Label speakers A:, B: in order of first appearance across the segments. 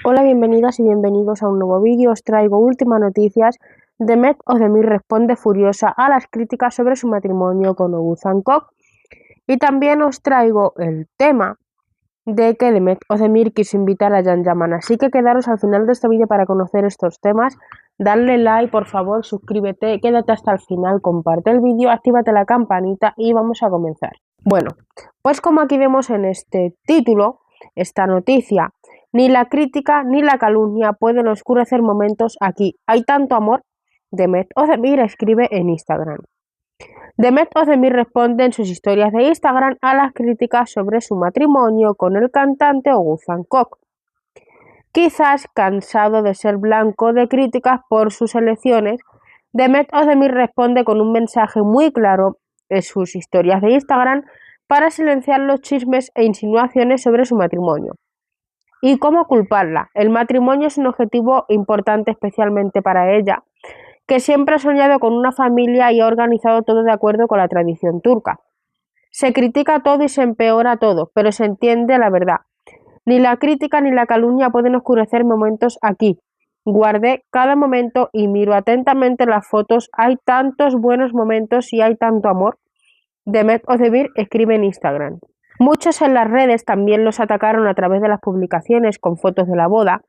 A: Hola, bienvenidas y bienvenidos a un nuevo vídeo. Os traigo últimas noticias. Demet Özdemir responde furiosa a las críticas sobre su matrimonio con Oğuzhan Koç. Y también os traigo el tema de que Demet Özdemir quiso invitar a Can Yaman. Así que quedaros al final de este vídeo para conocer estos temas. Dale like, por favor, suscríbete, quédate hasta el final, comparte el vídeo, actívate la campanita y vamos a comenzar. Bueno, pues como aquí vemos en este título, esta noticia, ni la crítica ni la calumnia pueden oscurecer momentos aquí. Hay tanto amor. Demet Özdemir escribe en Instagram. Demet Özdemir responde en sus historias de Instagram a las críticas sobre su matrimonio con el cantante Oğuzhan Koç. Quizás cansado de ser blanco de críticas por sus elecciones, Demet Özdemir responde con un mensaje muy claro en sus historias de Instagram para silenciar los chismes e insinuaciones sobre su matrimonio. ¿Y cómo culparla? El matrimonio es un objetivo importante especialmente para ella, que siempre ha soñado con una familia y ha organizado todo de acuerdo con la tradición turca. Se critica todo y se empeora todo, pero se entiende la verdad. Ni la crítica ni la calumnia pueden oscurecer momentos aquí. Guardé cada momento y miro atentamente las fotos. Hay tantos buenos momentos y hay tanto amor. Demet Özdemir escribe en Instagram. Muchos en las redes también los atacaron a través de las publicaciones con fotos de la boda,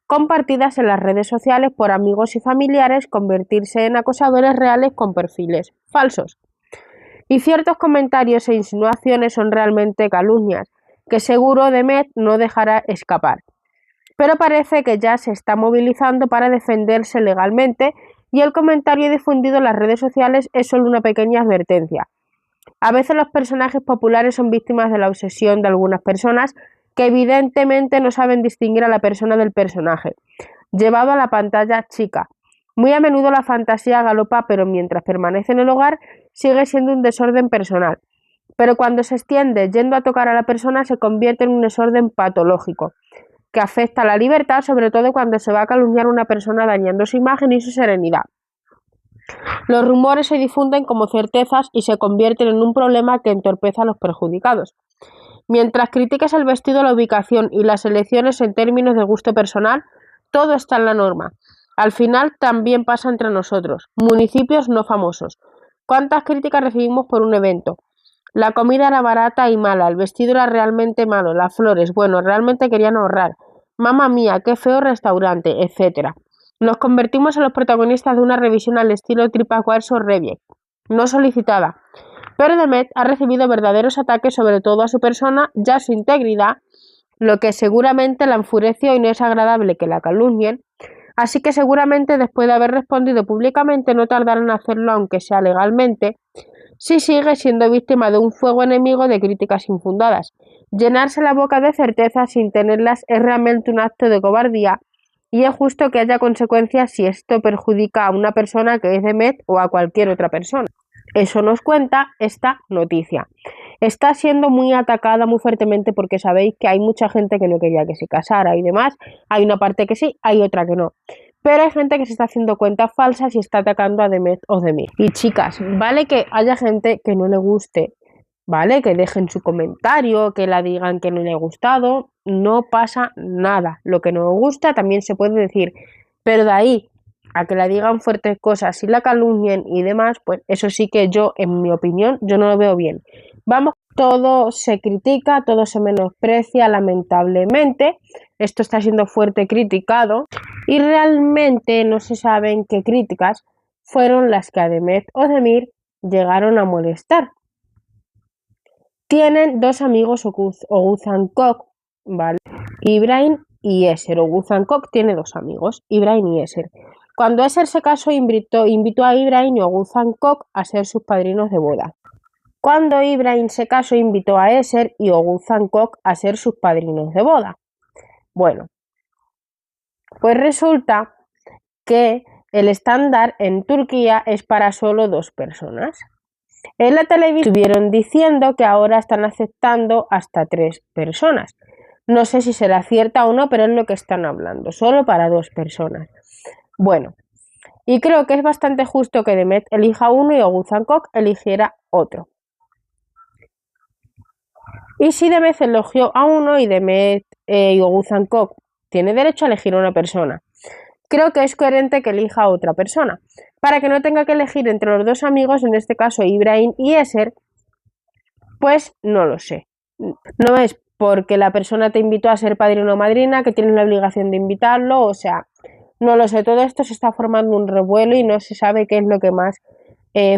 A: compartidas en las redes sociales por amigos y familiares, convertirse en acosadores reales con perfiles falsos. Y ciertos comentarios e insinuaciones son realmente calumnias, que seguro Demet no dejará escapar. Pero parece que ya se está movilizando para defenderse legalmente y el comentario difundido en las redes sociales es solo una pequeña advertencia. A veces los personajes populares son víctimas de la obsesión de algunas personas que evidentemente no saben distinguir a la persona del personaje, llevado a la pantalla chica. Muy a menudo la fantasía galopa, pero mientras permanece en el hogar sigue siendo un desorden personal. Pero cuando se extiende yendo a tocar a la persona se convierte en un desorden patológico, que afecta a la libertad, sobre todo cuando se va a calumniar a una persona dañando su imagen y su serenidad. Los rumores se difunden como certezas y se convierten en un problema que entorpece a los perjudicados. Mientras critiques el vestido, la ubicación y las elecciones en términos de gusto personal, todo está en la norma. Al final también pasa entre nosotros, municipios no famosos. ¿Cuántas críticas recibimos por un evento? La comida era barata y mala, el vestido era realmente malo, las flores, bueno, realmente querían ahorrar. Mamma mía, qué feo restaurante, etc. Nos convertimos en los protagonistas de una revisión al estilo TripAdvisor o Reviewed, no solicitada. Pero Demet ha recibido verdaderos ataques sobre todo a su persona y a su integridad, lo que seguramente la enfureció y no es agradable que la calumnien, así que seguramente después de haber respondido públicamente no tardará en hacerlo aunque sea legalmente, si sigue siendo víctima de un fuego enemigo de críticas infundadas. Llenarse la boca de certezas sin tenerlas es realmente un acto de cobardía y es justo que haya consecuencias si esto perjudica a una persona que es Demet o a cualquier otra persona. Eso nos cuenta esta noticia. Está siendo muy atacada muy fuertemente porque sabéis que hay mucha gente que no quería que se casara y demás. Hay una parte que sí, hay otra que no. Pero hay gente que se está haciendo cuentas falsas y está atacando a Demet Özdemir. Y chicas, vale que haya gente que no le guste, vale, que dejen su comentario, que la digan que no le ha gustado, no pasa nada. Lo que no gusta también se puede decir, pero de ahí a que la digan fuertes cosas y la calumnien y demás, pues eso sí que yo, en mi opinión, yo no lo veo bien. Vamos, todo se critica, todo se menosprecia, lamentablemente. Esto está siendo fuerte criticado y realmente no se saben qué críticas fueron las que a Demet Özdemir llegaron a molestar. Tienen dos amigos Oğuzhan Koç, ¿vale? Ibrahim y Eser. Oğuzhan Koç tiene dos amigos, Ibrahim y Eser. Cuando Eser se casó, invitó a Ibrahim y Oğuzhan Koç a ser sus padrinos de boda. Cuando Ibrahim se casó, invitó a Eser y Oğuzhan Koç a ser sus padrinos de boda. Bueno, pues resulta que el estándar en Turquía es para solo dos personas. En la televisión estuvieron diciendo que ahora están aceptando hasta 3 personas. No sé si será cierta o no, pero es lo que están hablando, solo para 2 personas. Bueno, y creo que es bastante justo que Demet elija uno y Oğuzhan Koç eligiera otro. Y si Demet elogió a uno y Oğuzhan Koç tiene derecho a elegir a una persona. Creo que es coherente que elija a otra persona, para que no tenga que elegir entre los dos amigos, en este caso Ibrahim y Eser, pues no lo sé. No es porque la persona te invitó a ser padrino o madrina que tienes la obligación de invitarlo, o sea, no lo sé, todo esto se está formando un revuelo y no se sabe qué es lo que más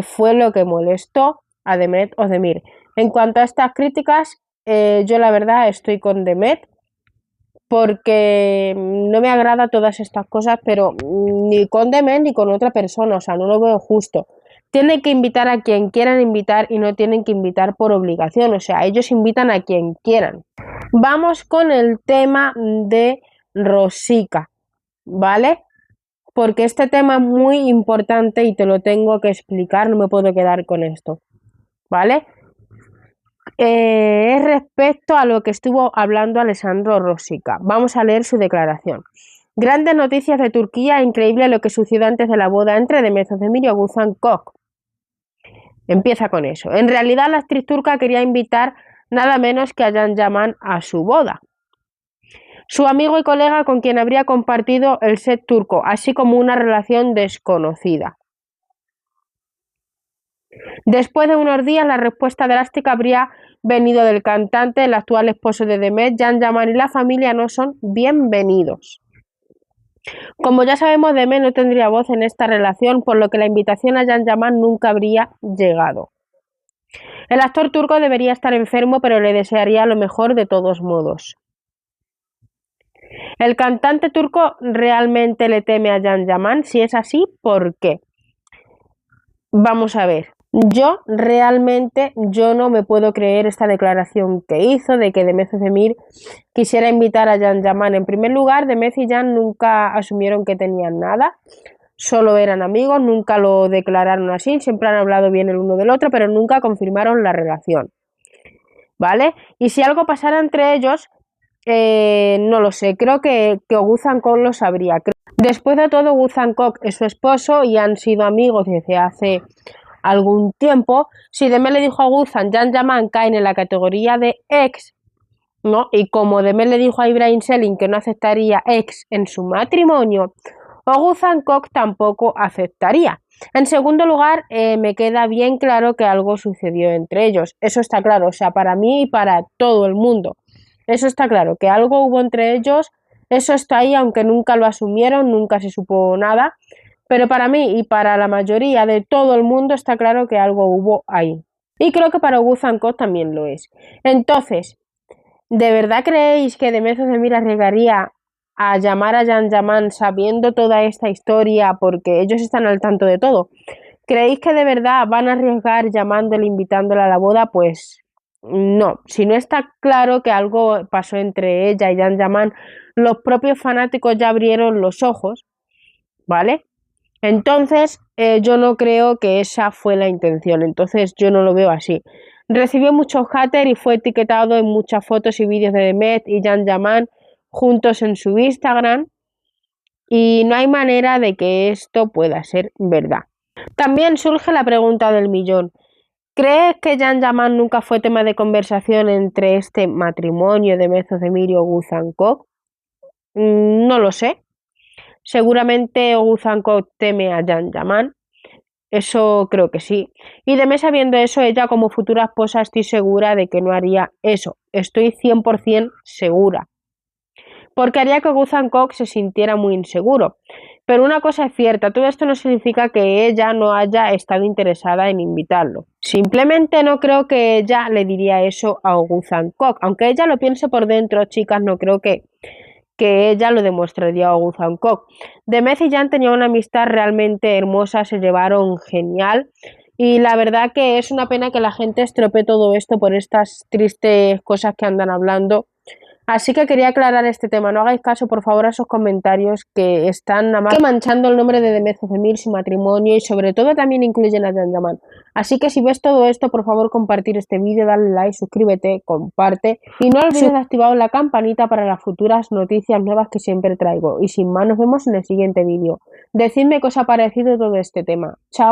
A: fue lo que molestó a Demet Özdemir. En cuanto a estas críticas, yo la verdad estoy con Demet porque no me agrada todas estas cosas, pero ni con Demet ni con otra persona, o sea, no lo veo justo. Tienen que invitar a quien quieran invitar y no tienen que invitar por obligación, o sea, ellos invitan a quien quieran. Vamos con el tema de Rosica, ¿vale? Porque este tema es muy importante y te lo tengo que explicar, no me puedo quedar con esto, ¿vale? Es respecto a lo que estuvo hablando Alessandro Rosica. Vamos a leer su declaración. Grandes noticias de Turquía, increíble lo que sucedió antes de la boda entre Demet Özdemir y Oğuzhan Koç. Empieza con eso. En realidad la actriz turca quería invitar nada menos que a Can Yaman a su boda, su amigo y colega con quien habría compartido el set turco, así como una relación desconocida. Después de unos días, la respuesta drástica habría venido del cantante, el actual esposo de Demet. Can Yaman y la familia no son bienvenidos. Como ya sabemos, Demet no tendría voz en esta relación, por lo que la invitación a Can Yaman nunca habría llegado. El actor turco debería estar enfermo, pero le desearía lo mejor de todos modos. ¿El cantante turco realmente le teme a Can Yaman? Si es así, ¿por qué? Vamos a ver. Yo no me puedo creer esta declaración que hizo de que Demet Özdemir quisiera invitar a Can Yaman. En primer lugar, Demet y Can nunca asumieron que tenían nada, solo eran amigos, nunca lo declararon así, siempre han hablado bien el uno del otro, pero nunca confirmaron la relación, ¿vale? Y si algo pasara entre ellos, no lo sé, creo que Oğuzhan Koç lo sabría. Después de todo, Oğuzhan Koç es su esposo y han sido amigos desde hace algún tiempo. Si Demet le dijo a Oğuzhan, Can Yaman caen en la categoría de ex, ¿no? Y como Demet le dijo a Ibrahim Selin que no aceptaría ex en su matrimonio, Oğuzhan Koç tampoco aceptaría. En segundo lugar, me queda bien claro que algo sucedió entre ellos. Eso está claro, o sea, para mí y para todo el mundo. Eso está claro, que algo hubo entre ellos, eso está ahí, aunque nunca lo asumieron, nunca se supo nada. Pero para mí y para la mayoría de todo el mundo está claro que algo hubo ahí. Y creo que para Oğuzhan Koç también lo es. Entonces, ¿de verdad creéis que Demet Özdemir arriesgaría a llamar a Can Yaman sabiendo toda esta historia porque ellos están al tanto de todo? ¿Creéis que de verdad van a arriesgar llamándole, invitándole a la boda? Pues no. Si no está claro que algo pasó entre ella y Can Yaman, los propios fanáticos ya abrieron los ojos, ¿vale? Entonces, yo no creo que esa fue la intención, entonces yo no lo veo así. Recibió muchos haters y fue etiquetado en muchas fotos y vídeos de Demet y Can Yaman juntos en su Instagram y no hay manera de que esto pueda ser verdad. También surge la pregunta del millón. ¿Crees que Can Yaman nunca fue tema de conversación entre este matrimonio de Demet Özdemir y Oğuzhan Koç? No lo sé. Seguramente Oğuzhan Koç teme a Can Yaman. Eso creo que sí. Y Demet, sabiendo eso, ella como futura esposa estoy segura de que no haría eso. Estoy 100% segura. Porque haría que Oğuzhan Koç se sintiera muy inseguro. Pero una cosa es cierta, todo esto no significa que ella no haya estado interesada en invitarlo. Simplemente no creo que ella le diría eso a Oğuzhan Koç. Aunque ella lo piense por dentro, chicas, no creo que ella lo demostraría a Oğuzhan Koç. Demet y Can tenían una amistad realmente hermosa, se llevaron genial y la verdad que es una pena que la gente estropee todo esto por estas tristes cosas que andan hablando. Así que quería aclarar este tema, no hagáis caso por favor a esos comentarios que están nada más manchando el nombre de Demet Özdemir, su matrimonio y sobre todo también incluyen a Can Yaman. Así que si ves todo esto, por favor compartir este vídeo, dale like, suscríbete, comparte y no olvides de activar la campanita para las futuras noticias nuevas que siempre traigo. Y sin más, nos vemos en el siguiente vídeo. Decidme qué os ha parecido todo este tema. Chao.